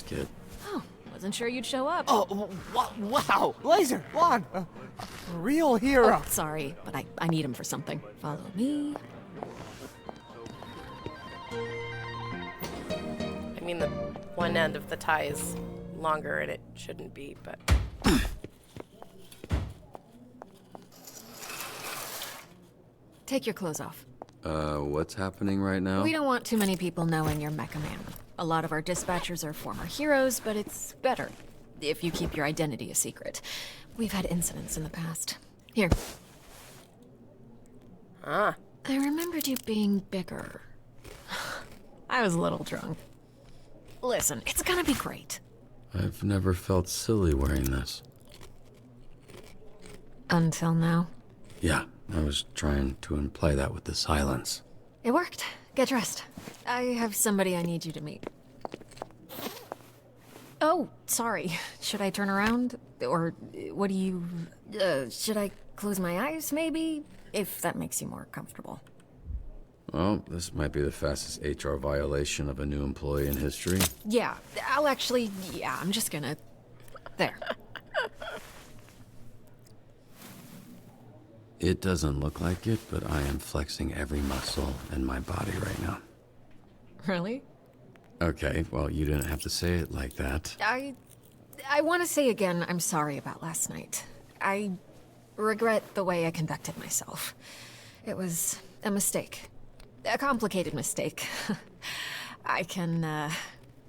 kid. Oh, wasn't sure you'd show up. Oh, wow! Laser, Juan, a real hero. Oh, sorry, but I need him for something. Follow me. I mean, the one end of the tie is longer and it shouldn't be, but... Take your clothes off. What's happening right now? We don't want too many people knowing you're Mecha Man. A lot of our dispatchers are former heroes, but it's better if you keep your identity a secret. We've had incidents in the past. Here. Ah. I remembered you being bigger. I was a little drunk. Listen, it's gonna be great. I've never felt silly wearing this. Until now. Yeah, I was trying to imply that with the silence. It worked. Get dressed. I have somebody I need you to meet. Oh, sorry. Should I turn around? Or what do you... should I close my eyes, maybe? If that makes you more comfortable. Well, this might be the fastest HR violation of a new employee in history. Yeah, I'll actually... Yeah, I'm just gonna... There. It doesn't look like it, but I am flexing every muscle in my body right now. Really? Okay, well, you didn't have to say it like that. I want to say again, I'm sorry about last night. I regret the way I conducted myself. It was a mistake. A complicated mistake. I can,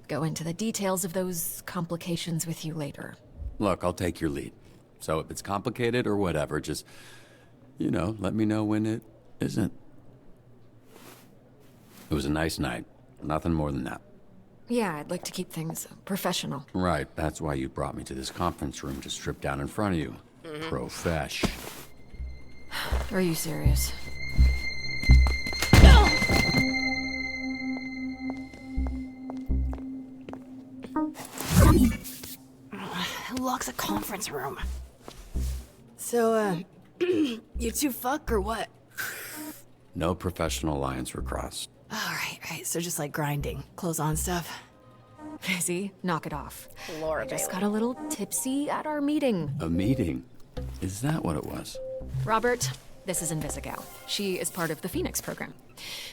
go into the details of those complications with you later. Look, I'll take your lead. So if it's complicated or whatever, just, you know, let me know when it isn't. It was a nice night. Nothing more than that. Yeah, I'd like to keep things professional. Right, that's why you brought me to this conference room to strip down in front of you. Profesh. Are you serious? Who locks a conference room? So, you two fuck or what? No professional lines were crossed. Oh, right. So just like grinding, clothes on stuff. Busy? Knock it off. Laura I just Bailey. got a little tipsy at our meeting. A meeting? Is that what it was? Robert, this is Invisigal. She is part of the Phoenix program.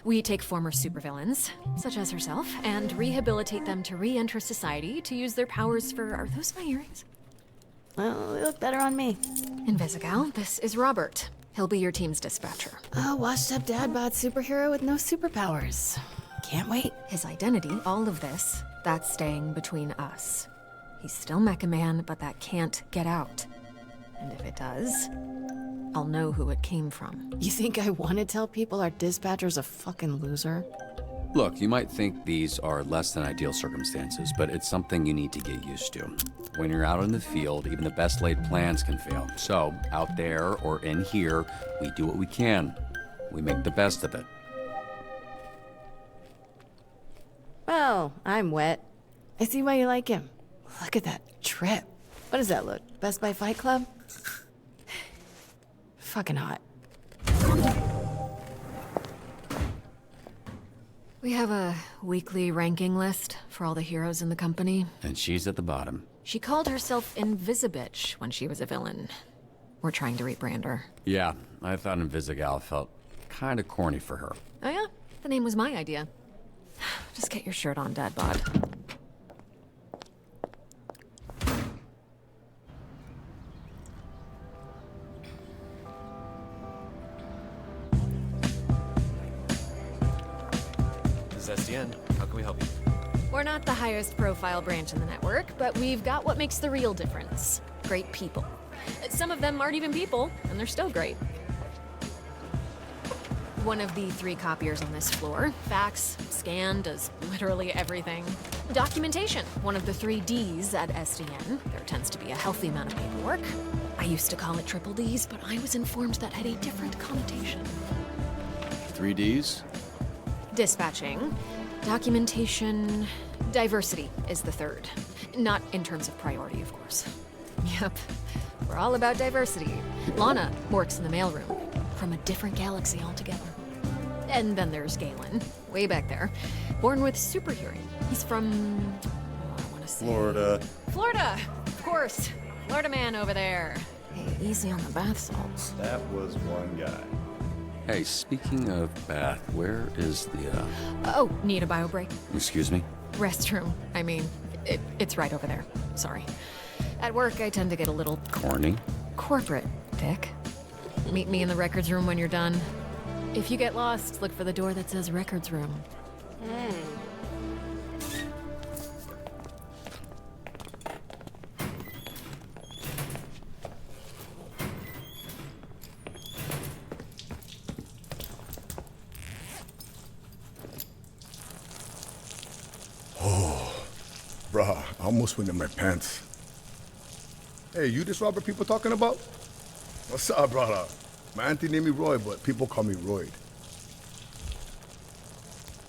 We take former supervillains, such as herself, and rehabilitate them to re-enter society to use their powers for... Are those my earrings? Well, they look better on me. Invisigal, this is Robert. He'll be your team's dispatcher. Oh, washed up dad bod superhero with no superpowers. Can't wait. His identity, all of this, that's staying between us. He's still Mecha Man, but that can't get out. And if it does, I'll know who it came from. You think I want to tell people our dispatcher's a fucking loser? Look, you might think these are less than ideal circumstances, but it's something you need to get used to. When you're out in the field, even the best laid plans can fail. So, out there or in here, we do what we can. We make the best of it. Well, I'm wet. I see why you like him. Look at that trip. What does that look? Best Buy Fight Club? Fucking hot. We have a weekly ranking list for all the heroes in the company. And she's at the bottom. She called herself Invisibitch when she was a villain. We're trying to rebrand her. Yeah, I thought Invisigal felt kind of corny for her. Oh yeah? The name was my idea. Just get your shirt on, Dad Bod. This is SDN. How can we help you? We're not the highest profile branch in the network, but we've got what makes the real difference. Great people. Some of them aren't even people, and they're still great. One of the 3 copiers on this floor. Fax, scan, does literally everything. Documentation, one of the 3 Ds at SDN. There tends to be a healthy amount of paperwork. I used to call it triple Ds, but I was informed that had a different connotation. 3Ds? Dispatching, documentation, diversity is the 3rd. Not in terms of priority, of course. Yep, we're all about diversity. Lana works in the mailroom, from a different galaxy altogether. And then there's Galen, way back there, born with super hearing. He's from, I want to Florida. Florida! Of course. Florida man over there. Hey, easy on the bath salts. That was one guy. Hey, speaking of bath, where is the, Oh, need a bio break? excuse me? Restroom. I mean, it's right over there. Sorry. At work, I tend to get a little Corny? corporate, Dick. Meet me in the records room when you're done. If you get lost, look for the door that says records room. Bruh, I almost went in my pants. Hey, you this Robert people talking about? What's up, brother? My auntie named me Roy, but people call me Royd.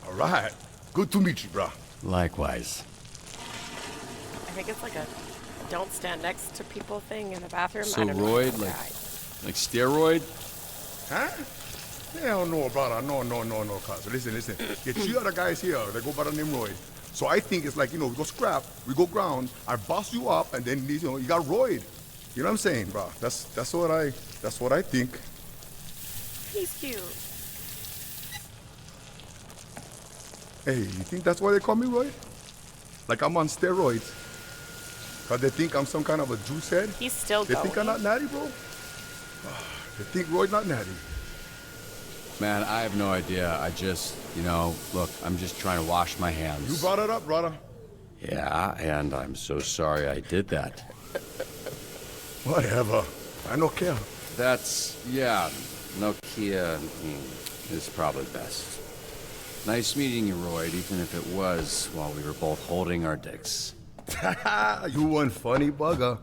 All right. Good to meet you, bruh. Likewise. I think it's like a don't stand next to people thing in a bathroom. So I don't know. Royd, Okay. like steroid? Huh? Hell no, brother. No, cuz. Listen. Get you other guys here. They go by the name Royd. So I think it's like, we go scrap, we go ground, I boss you up, and then, you got Royd. You know what I'm saying, bro? That's what I think. He's cute. Hey, you think that's why they call me Royd? Like I'm on steroids. Cause they think I'm some kind of a juice head? He's still They going. think I'm not natty, bro? They think Royd not natty. Man, I have no idea. I just, look, I'm just trying to wash my hands. You brought it up, brother. Yeah, and I'm so sorry I did that. Whatever. I don't care. Nokia is probably best. Nice meeting you, Royd, even if it was while we were both holding our dicks. You one funny bugger.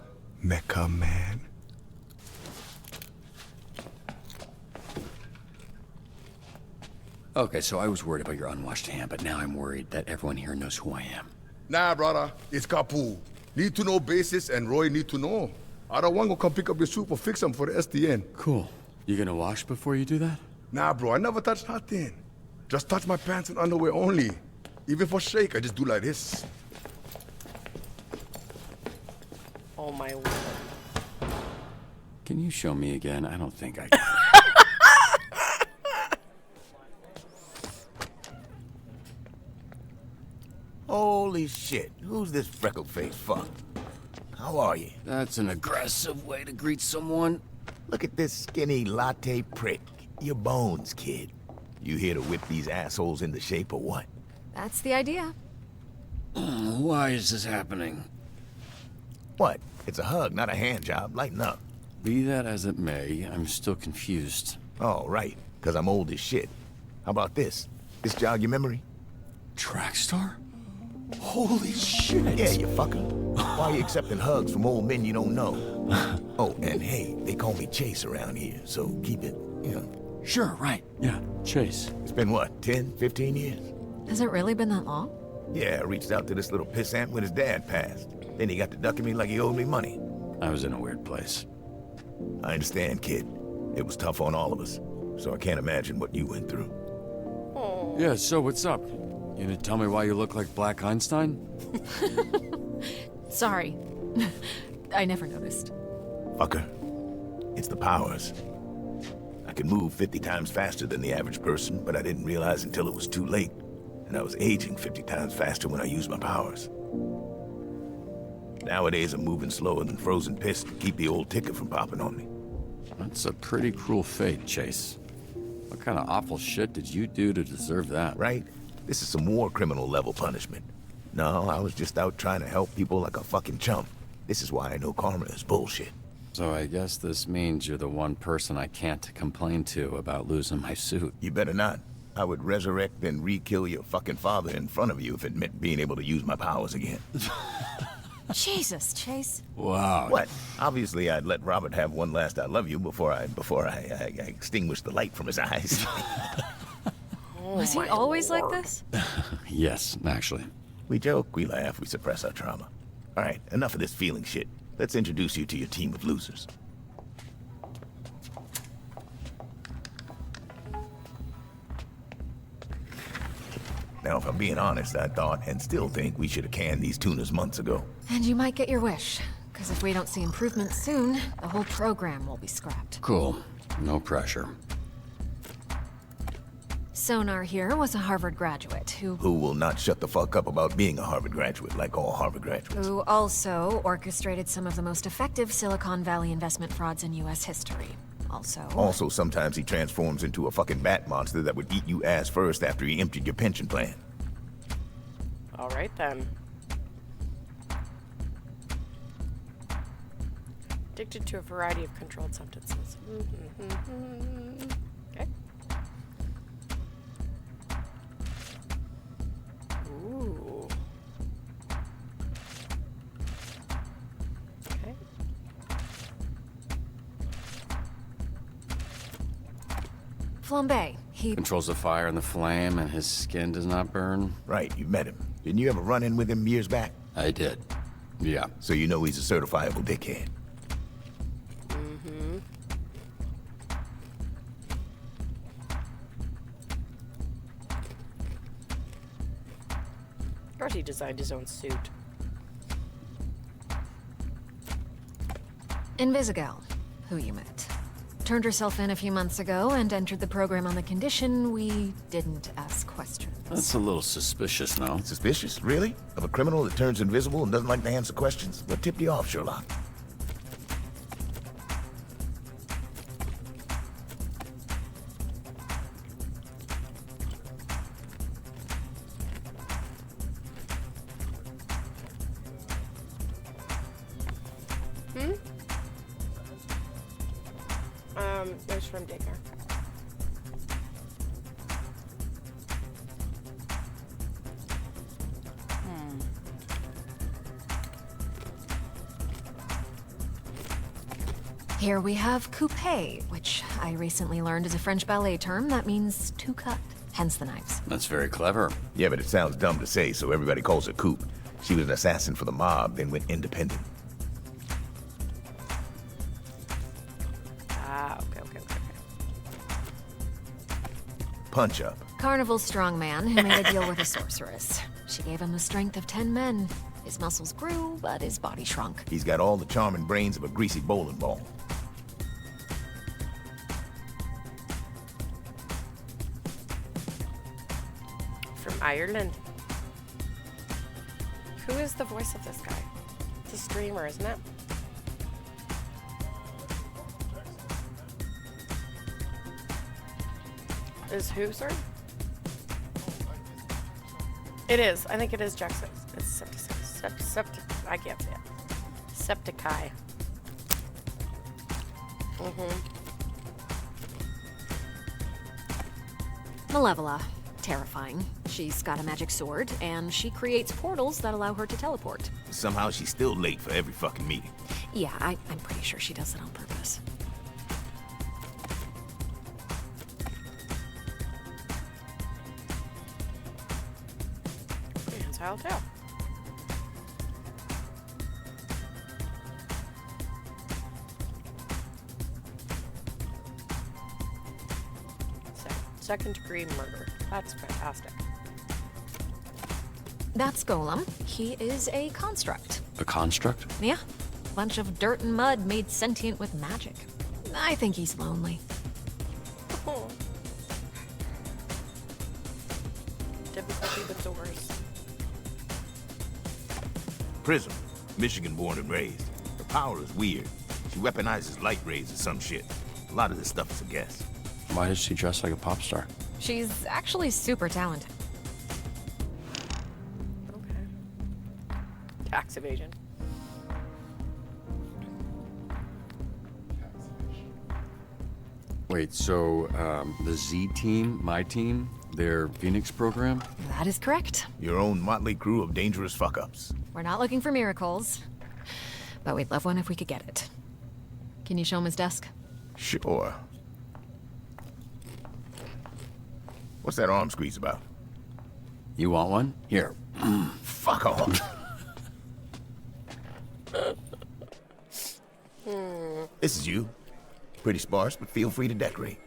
Mecha man. Okay, so I was worried about your unwashed hand, but now I'm worried that everyone here knows who I am. Nah, brother. It's Kapu. Need to know basis and Roy need to know. Other one gonna come pick up your soup or fix them for the SDN. Cool. You gonna wash before you do that? Nah, bro, I never touch nothing. Just touch my pants and underwear only. Even for shake, I just do like this. Oh my word. Can you show me again? I don't think I can. Holy shit, who's this freckle-faced fuck? How are you? That's an aggressive way to greet someone. Look at this skinny latte prick. Your bones, kid. You here to whip these assholes into shape or what? That's the idea. Why is this happening? What? It's a hug, not a hand job. Lighten up. Be that as it may, I'm still confused. Oh, right, because I'm old as shit. How about this? This jog your memory? Trackstar? Holy shit! Yeah, you fucker. Why are you accepting hugs from old men you don't know? Oh, and hey, they call me Chase around here, so keep it, Sure, right. Yeah, Chase. It's been what, 10, 15 years? Has it really been that long? Yeah, I reached out to this little pissant when his dad passed. Then he got to ducking me like he owed me money. I was in a weird place. I understand, kid. It was tough on all of us, so I can't imagine what you went through. Yeah, so what's up? You gonna tell me why you look like Black Einstein? Sorry. I never noticed. Fucker. It's the powers. I can move 50 times faster than the average person, but I didn't realize until it was too late. And I was aging 50 times faster when I used my powers. Nowadays, I'm moving slower than frozen piss to keep the old ticket from popping on me. That's a pretty cruel fate, Chase. What kind of awful shit did you do to deserve that? Right? This is some war criminal level punishment. No, I was just out trying to help people like a fucking chump. This is why I know karma is bullshit. So I guess this means you're the one person I can't complain to about losing my suit. You better not. I would resurrect and re-kill your fucking father in front of you if it meant being able to use my powers again. Jesus, Chase. Wow. What? Obviously, I'd let Robert have one last I love you before I extinguished the light from his eyes. Was he my always like lord. this? Yes, actually. We joke, we laugh, we suppress our trauma. All right, enough of this feeling shit. Let's introduce you to your team of losers. Now Now, if I'm being honest, I thought and still think we should have canned these tunas months ago. And you might get your wish. Because if we don't see improvements soon, the whole program will be scrapped. Cool. No pressure. Sonar here was a Harvard graduate Who will not shut the fuck up about being a Harvard graduate, like all Harvard graduates. who also orchestrated some of the most effective Silicon Valley investment frauds in U.S. history. Also, sometimes he transforms into a fucking bat monster that would eat you ass first after he emptied your pension plan. All right then. Addicted to a variety of controlled substances. Okay. Ooh. Okay. Flambe, he... Controls the fire and the flame, and his skin does not burn. Right, you met him. Didn't you ever run in with him years back? I did. Yeah. So you know he's a certifiable dickhead. Of course he designed his own suit. Invisigal, who you met. Turned herself in a few months ago and entered the program on the condition we didn't ask questions. That's a little suspicious, no? Suspicious? Really? Of a criminal that turns invisible and doesn't like to answer questions? What tipped you off, Sherlock? It was from daycare. Here we have coupé, which I recently learned is a French ballet term that means to cut, hence the knives. That's very clever. Yeah, but it sounds dumb to say, so everybody calls her Coop. She was an assassin for the mob, then went independent. Ah, okay. Punch up. Carnival strongman who made a deal with a sorceress. She gave him the strength of 10 men. His muscles grew, but his body shrunk. He's got all the charm and brains of a greasy bowling ball. From Ireland. Who is the voice of this guy? It's a streamer, isn't it? Is who, sir? It is. I think it is Jackson. It's I can't say it. Septicai. Malevola. Terrifying. She's got a magic sword, and she creates portals that allow her to teleport. Somehow she's still late for every fucking meeting. Yeah, I'm pretty sure she does it on purpose. I'll tell. Second degree murder. That's fantastic. That's Golem. He is a construct. A construct? Yeah. Bunch of dirt and mud made sentient with magic. I think he's lonely. Oh. Difficulty with doors. Prism. Michigan born and raised. Her power is weird. She weaponizes light rays or some shit. A lot of this stuff is a guess. Why does she dress like a pop star? She's actually super talented. Okay. Tax evasion. Wait, so the Z team, my team, their Phoenix program? That is correct. Your own motley crew of dangerous fuck-ups. We're not looking for miracles, but we'd love one if we could get it. Can you show him his desk? Sure. What's that arm squeeze about? You want one? Here. Fuck off. This is you. Pretty sparse, but feel free to decorate.